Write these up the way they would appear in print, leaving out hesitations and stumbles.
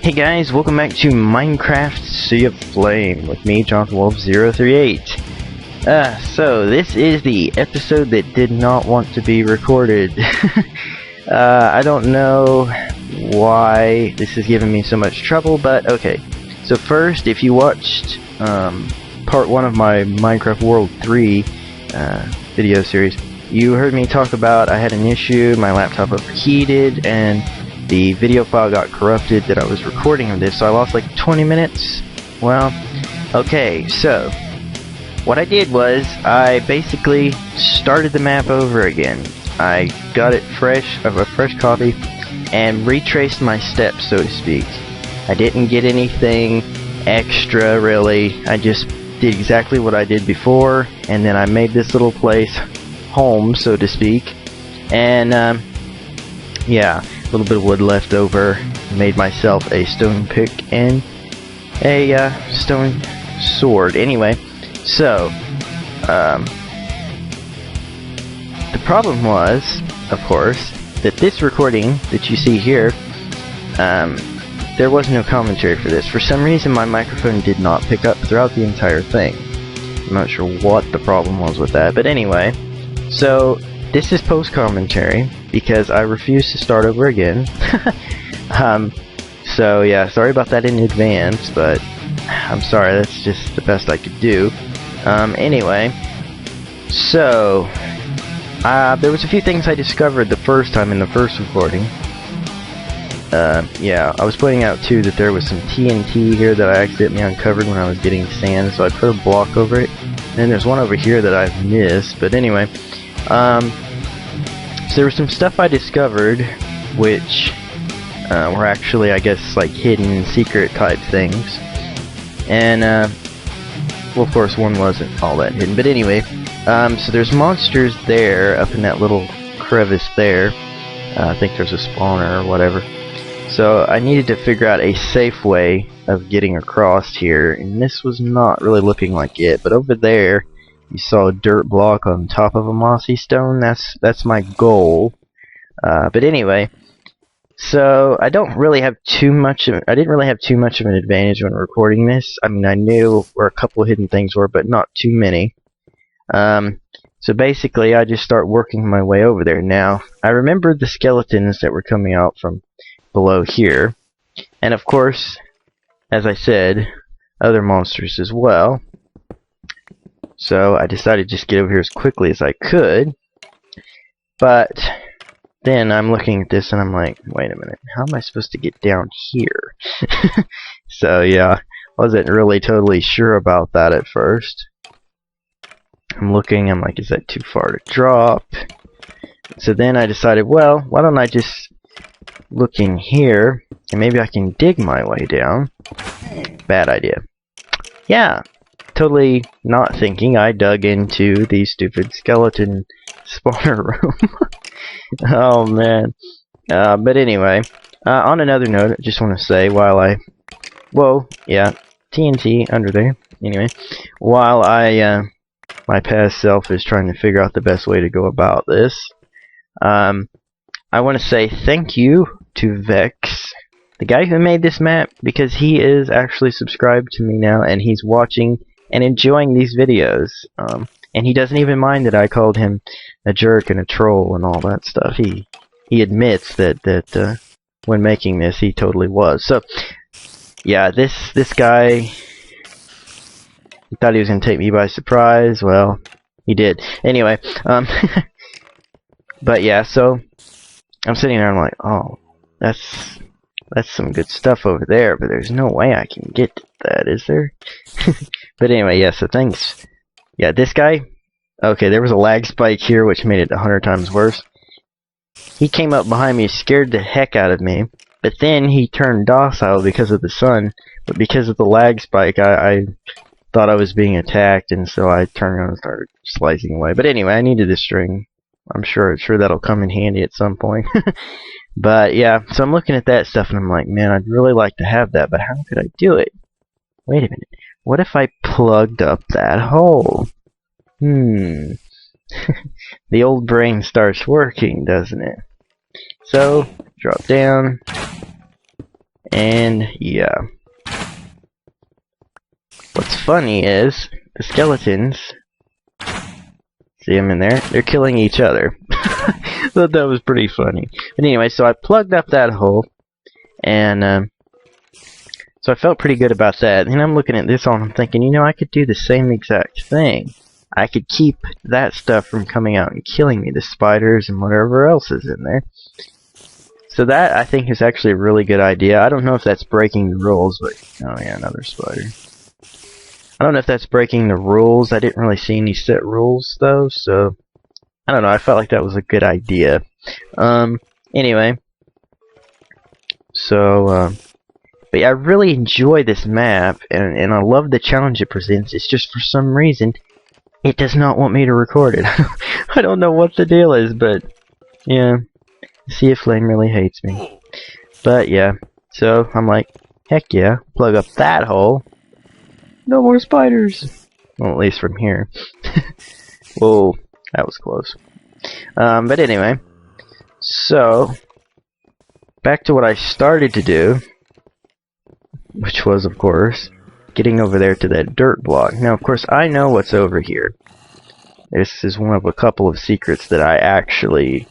Hey guys, welcome back to Minecraft Sea of Flame with me, JonathanWolf038. So this is the episode that did not want to be recorded. I don't know why this is giving me so much trouble, but okay. So first, if you watched part 1 of my Minecraft World 3 video series, you heard me talk about I had an issue, my laptop overheated, and the video file got corrupted that I was recording of this, so I lost like 20 minutes. Well, okay, so what I did was I basically started the map over again. I got it fresh, of a fresh copy, and retraced my steps, so to speak. I didn't get anything extra, really. I just did exactly what I did before, and then I made this little place home, so to speak. And yeah, a little bit of wood left over. Made myself a stone pick and a stone sword. Anyway, so the problem was, of course, that this recording that you see here, there was no commentary for this. For some reason, my microphone did not pick up throughout the entire thing. I'm not sure what the problem was with that, but anyway, so this is post-commentary because I refuse to start over again. So yeah, sorry about that in advance, but I'm sorry, that's just the best I could do. Anyway, so there was a few things I discovered the first time in the first recording. Yeah, I was pointing out too that there was some TNT here that I accidentally uncovered when I was getting sand, so I put a block over it. And then there's one over here that I've missed, but anyway, so there was some stuff I discovered which were actually, I guess, like hidden secret type things. And well, of course one wasn't all that hidden, but anyway, so there's monsters there up in that little crevice there. I think there's a spawner or whatever. So I needed to figure out a safe way of getting across here, and this was not really looking like it, but over there you saw a dirt block on top of a mossy stone. That's my goal. But anyway, so I didn't really have too much of an advantage when recording this. I mean, I knew where a couple of hidden things were, but not too many. So basically, I just start working my way over there. Now, I remembered the skeletons that were coming out from below here, and of course, as I said, other monsters as well. So I decided to just get over here as quickly as I could. But then I'm looking at this and I'm like, wait a minute, how am I supposed to get down here? So yeah, wasn't really totally sure about that at first. I'm looking, I'm like, is that too far to drop? So then I decided, well, why don't I just look in here and maybe I can dig my way down. Bad idea. Yeah, totally not thinking, I dug into the stupid skeleton spawner room. Oh man. But anyway, on another note, I just want to say whoa, yeah, TNT under there. Anyway, while my past self is trying to figure out the best way to go about this, I want to say thank you to Vechs, the guy who made this map, because he is actually subscribed to me now, and he's watching and enjoying these videos. And he doesn't even mind that I called him a jerk and a troll and all that stuff. He admits that when making this, he totally was. So, yeah, this guy, he thought he was going to take me by surprise. Well, he did. Anyway, but yeah, so I'm sitting there and I'm like, oh, that's some good stuff over there, but there's no way I can get to that, is there? But anyway, yeah, so thanks. Yeah, this guy, okay, there was a lag spike here, which made it 100 times worse. He came up behind me, scared the heck out of me, but then he turned docile because of the sun, but because of the lag spike, I thought I was being attacked, and so I turned around and started slicing away. But anyway, I needed a string. I'm sure that'll come in handy at some point. But yeah, so I'm looking at that stuff and I'm like, man, I'd really like to have that, but how could I do it? Wait a minute. What if I plugged up that hole? The old brain starts working, doesn't it? So, drop down, And yeah. What's funny is the skeletons, see them in there? They're killing each other. Thought that was pretty funny. But anyway, so I plugged up that hole, and so I felt pretty good about that. And I'm looking at this all and I'm thinking, you know, I could do the same exact thing. I could keep that stuff from coming out and killing me, the spiders and whatever else is in there. So that, I think, is actually a really good idea. I don't know if that's breaking the rules, but... oh yeah, another spider. I don't know if that's breaking the rules. I didn't really see any set rules, though, so... I don't know, I felt like that was a good idea. Anyway. So, but yeah, I really enjoy this map, and I love the challenge it presents. It's just, for some reason, it does not want me to record it. I don't know what the deal is, but... yeah. Sea of Flame really hates me. But yeah, so I'm like, heck yeah, plug up that hole. No more spiders. Well, at least from here. Whoa, that was close. But anyway, so back to what I started to do, which was, of course, getting over there to that dirt block. Now, of course, I know what's over here. This is one of a couple of secrets that I actually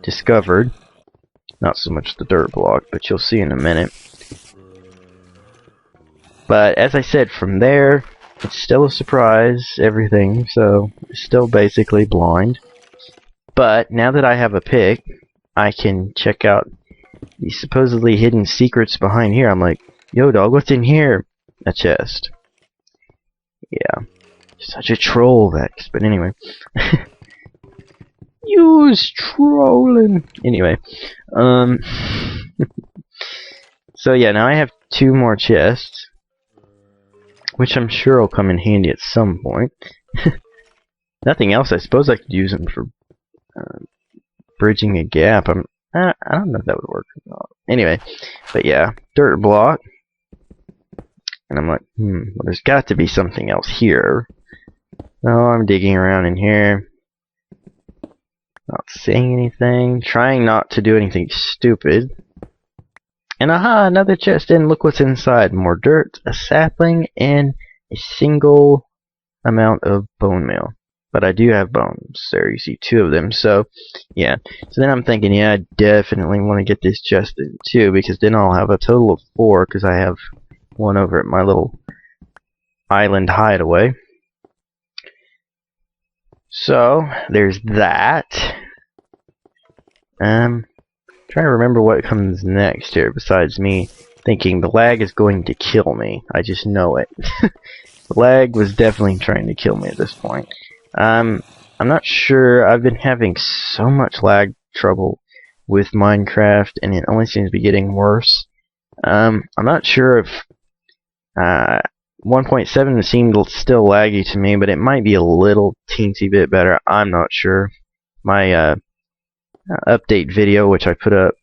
discovered. Not so much the dirt block, but you'll see in a minute. But as I said, from there, it's still a surprise, everything, so it's still basically blind. But now that I have a pick, I can check out the supposedly hidden secrets behind here. I'm like, yo dog, what's in here? A chest. Yeah. Such a troll, Vechs, but anyway. Use trolling. Anyway, so yeah, now I have 2 more chests, which I'm sure will come in handy at some point. Nothing else. I suppose I could use them for bridging a gap. I don't know if that would work or not. Anyway, but yeah, dirt block, and I'm like, well, there's got to be something else here. Oh, I'm digging around in here. Not saying anything, trying not to do anything stupid. And aha, another chest, and look what's inside. More dirt, a sapling, and a single amount of bone meal. But I do have bones. There you see 2 of them, so yeah. So then I'm thinking, yeah, I definitely want to get this chest in too, because then I'll have a total of 4, because I have one over at my little island hideaway. So, there's that. Trying to remember what comes next here, besides me thinking the lag is going to kill me. I just know it. The lag was definitely trying to kill me at this point. I'm not sure. I've been having so much lag trouble with Minecraft, and it only seems to be getting worse. I'm not sure if 1.7 seemed still laggy to me, but it might be a little teensy bit better. I'm not sure. My update video, which I put up,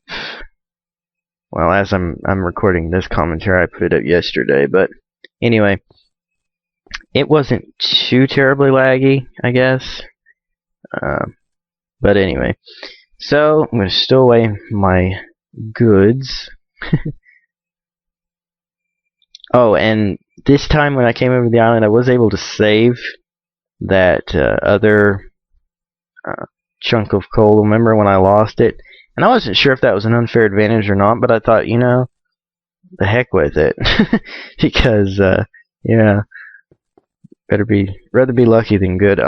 well, as I'm recording this commentary, I put it up yesterday. But anyway, it wasn't too terribly laggy, I guess. But anyway, so I'm going to stow away my goods. Oh, and this time when I came over the island, I was able to save that other chunk of coal. Remember when I lost it? And I wasn't sure if that was an unfair advantage or not, but I thought, you know, the heck with it. Because, yeah, rather be lucky than good.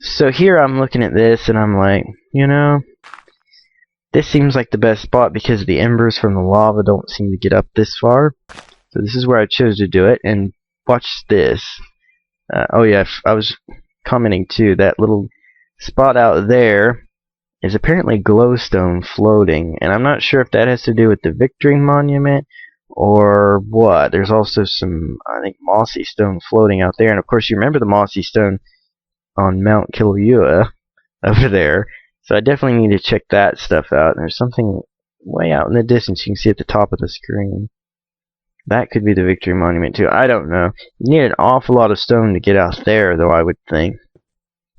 So here I'm looking at this, and I'm like, you know, this seems like the best spot because the embers from the lava don't seem to get up this far. So this is where I chose to do it, and watch this. Oh yeah, I was commenting too, that little spot out there is apparently glowstone floating, and I'm not sure if that has to do with the Victory Monument or what. There's also some, I think, mossy stone floating out there, and of course you remember the mossy stone on Mount Kilauea over there, so I definitely need to check that stuff out. And there's something way out in the distance you can see at the top of the screen. That could be the Victory Monument too. I don't know. You need an awful lot of stone to get out there, though, I would think.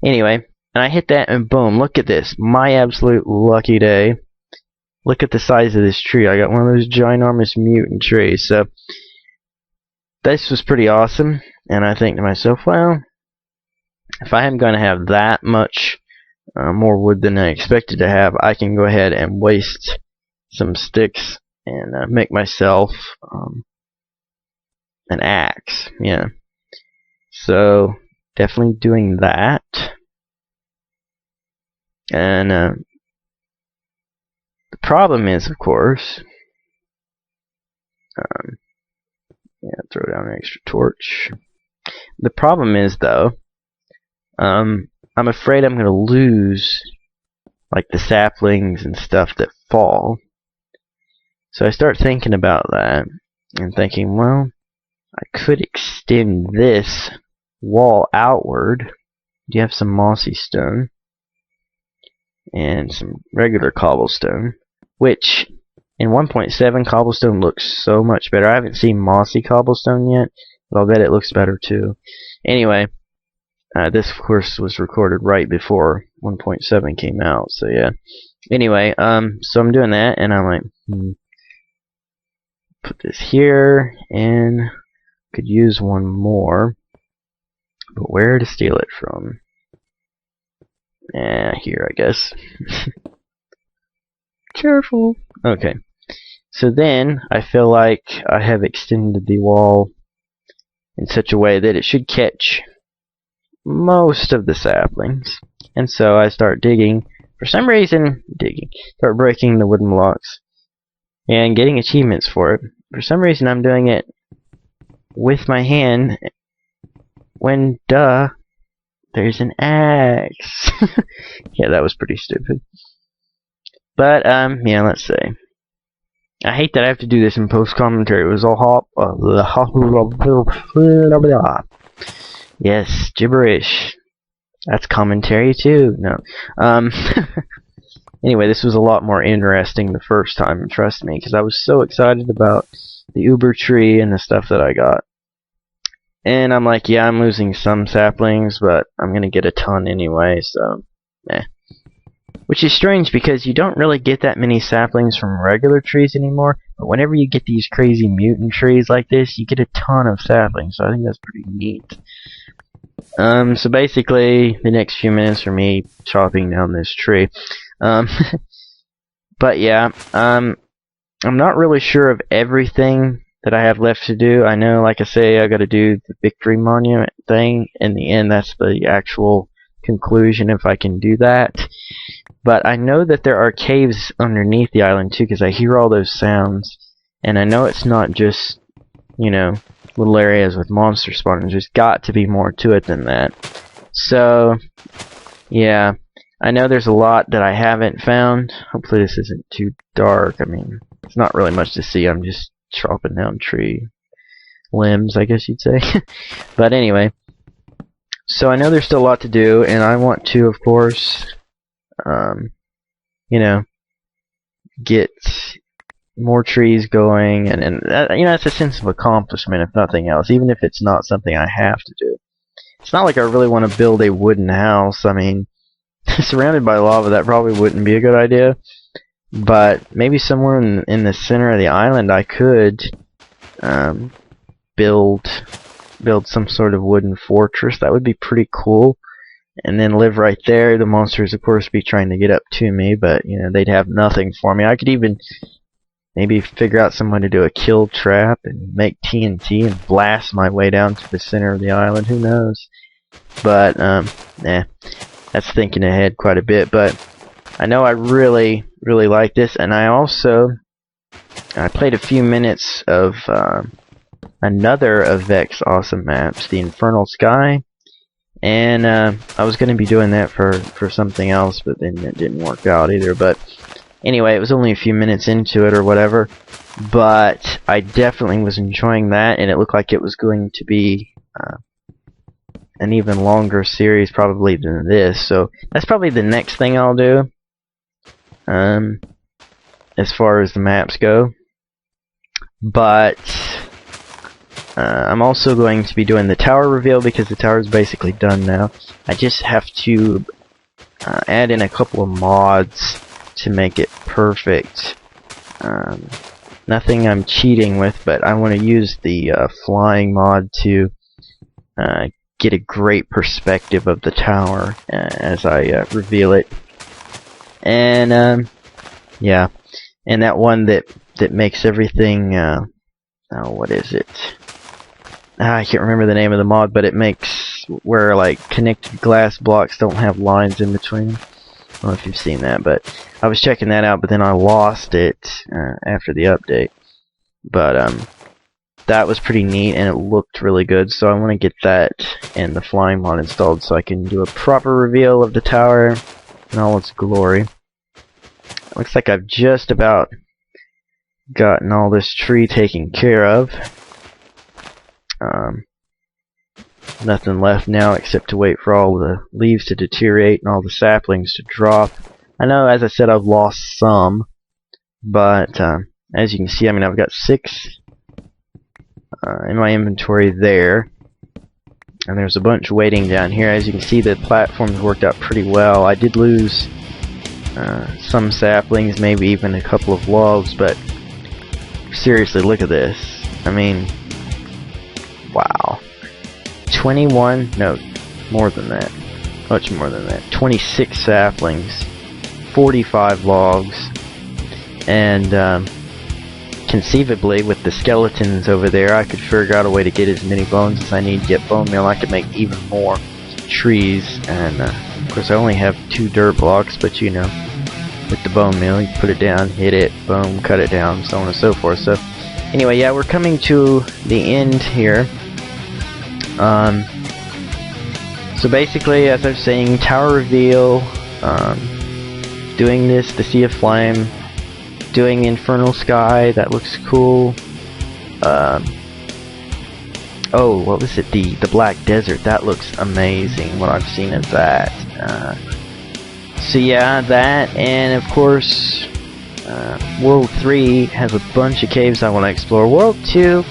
Anyway, and I hit that, and boom, look at this. My absolute lucky day. look at the size of this tree. I got one of those ginormous mutant trees. So this was pretty awesome. And I think to myself, well, if I am going to have that much more wood than I expected to have, I can go ahead and waste some sticks and make myself an axe. Yeah. So definitely doing that. And the problem is, of course, yeah, throw down an extra torch. The problem is, though, I'm afraid I'm going to lose, like, the saplings and stuff that fall. So I start thinking about that, and thinking, well, I could extend this wall outward. You have some mossy stone and some regular cobblestone, which in 1.7 cobblestone looks so much better. I haven't seen mossy cobblestone yet, but I'll bet it looks better too. Anyway, this of course was recorded right before 1.7 came out, so yeah. Anyway, so I'm doing that, and I'm like, put this here, and could use one more, but where to steal it from? Here, I guess. Careful. Okay. So then, I feel like I have extended the wall in such a way that it should catch most of the saplings. And so I start digging. For some reason, start breaking the wooden blocks and getting achievements for it. For some reason, I'm doing it with my hand when, duh, there's an axe. Yeah, that was pretty stupid. But, yeah, let's see. I hate that I have to do this in post-commentary. It was all yes, gibberish. That's commentary too. No. Anyway, this was a lot more interesting the first time, trust me, because I was so excited about the Uber tree and the stuff that I got. And I'm like, yeah, I'm losing some saplings, but I'm gonna get a ton anyway, so, eh. Which is strange because you don't really get that many saplings from regular trees anymore, but whenever you get these crazy mutant trees like this, you get a ton of saplings, so I think that's pretty neat. So basically, the next few minutes are me chopping down this tree. But yeah, I'm not really sure of everything that I have left to do. I know, like I say, I gotta do the victory monument thing. In the end, that's the actual conclusion if I can do that. But I know that there are caves underneath the island too, because I hear all those sounds. And I know it's not just, you know, little areas with monster spawners. There's got to be more to it than that. So, yeah. I know there's a lot that I haven't found. Hopefully this isn't too dark. I mean, it's not really much to see. I'm just chopping down tree limbs, I guess you'd say. But anyway. So I know there's still a lot to do, and I want to, of course, you know, get more trees going, and you know, it's a sense of accomplishment, if nothing else, even if it's not something I have to do. It's not like I really want to build a wooden house. I mean, surrounded by lava, that probably wouldn't be a good idea. But maybe somewhere in the center of the island, I could build some sort of wooden fortress. That would be pretty cool. And then live right there. The monsters, of course, be trying to get up to me, but you know, they'd have nothing for me. I could even maybe figure out some way to do a kill trap and make TNT and blast my way down to the center of the island. Who knows? But that's thinking ahead quite a bit. But I know I really like this, and I played a few minutes of another of Vechs' awesome maps, the Infernal Sky. And I was going to be doing that for something else, but then it didn't work out either. But anyway, it was only a few minutes into it or whatever. But I definitely was enjoying that, and it looked like it was going to be an even longer series probably than this. So that's probably the next thing I'll do as far as the maps go. But I'm also going to be doing the tower reveal because the tower is basically done now. I just have to add in a couple of mods to make it perfect. Nothing I'm cheating with, but I want to use the flying mod to get a great perspective of the tower as I reveal it. And yeah, and that one that makes everything. Oh, what is it? I can't remember the name of the mod, but it makes where like connected glass blocks don't have lines in between. I don't know if you've seen that, but I was checking that out, but then I lost it after the update. But that was pretty neat, and it looked really good, so I want to get that and the flying mod installed so I can do a proper reveal of the tower in all its glory. Looks like I've just about gotten all this tree taken care of. Nothing left now except to wait for all the leaves to deteriorate and all the saplings to drop. I know, as I said, I've lost some, but as you can see, I mean, I've got 6 in my inventory there, and there's a bunch waiting down here. As you can see, the platforms worked out pretty well. I did lose some saplings, maybe even a couple of logs, but seriously, look at this. I mean, wow. 21, no, more than that. Much more than that. 26 saplings, 45 logs, and conceivably, with the skeletons over there, I could figure out a way to get as many bones as I need to get bone meal. I could make even more trees, and of course I only have 2 dirt blocks, but you know, with the bone meal, you put it down, hit it, boom, cut it down, so on and so forth. So anyway, yeah, we're coming to the end here. So basically, as I was saying, tower reveal, doing this, the Sea of Flame, doing the Infernal Sky, that looks cool. Oh, what was it? The Black Desert, that looks amazing, what I've seen of that. So yeah, that, and of course, World 3 has a bunch of caves I want to explore. World 2,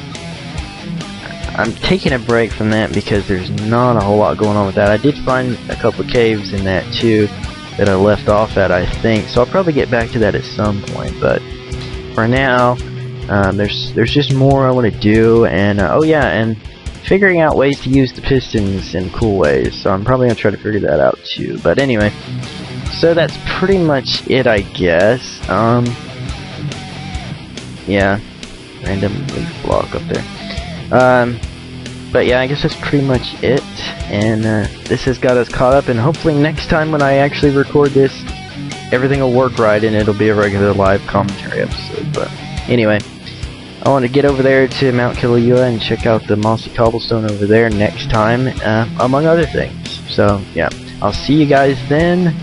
I'm taking a break from that because there's not a whole lot going on with that. I did find a couple of caves in that too that I left off at, I think, so I'll probably get back to that at some point, but for now, there's just more I want to do, and oh yeah, and figuring out ways to use the pistons in cool ways, so I'm probably going to try to figure that out too. But anyway, so that's pretty much it, I guess. Yeah, random leaf block up there. But yeah, I guess that's pretty much it, and this has got us caught up, and hopefully next time when I actually record this, everything will work right and it'll be a regular live commentary episode. But anyway, I want to get over there to Mount Kilauea and check out the mossy cobblestone over there next time, among other things. So yeah, I'll see you guys then.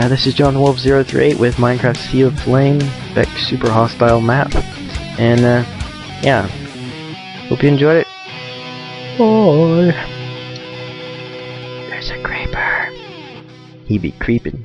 This is John Wolf 038 with Minecraft Sea of Flame, Vechs Super Hostile map, and yeah, hope you enjoyed it. Bye. There's a creeper. He be creeping.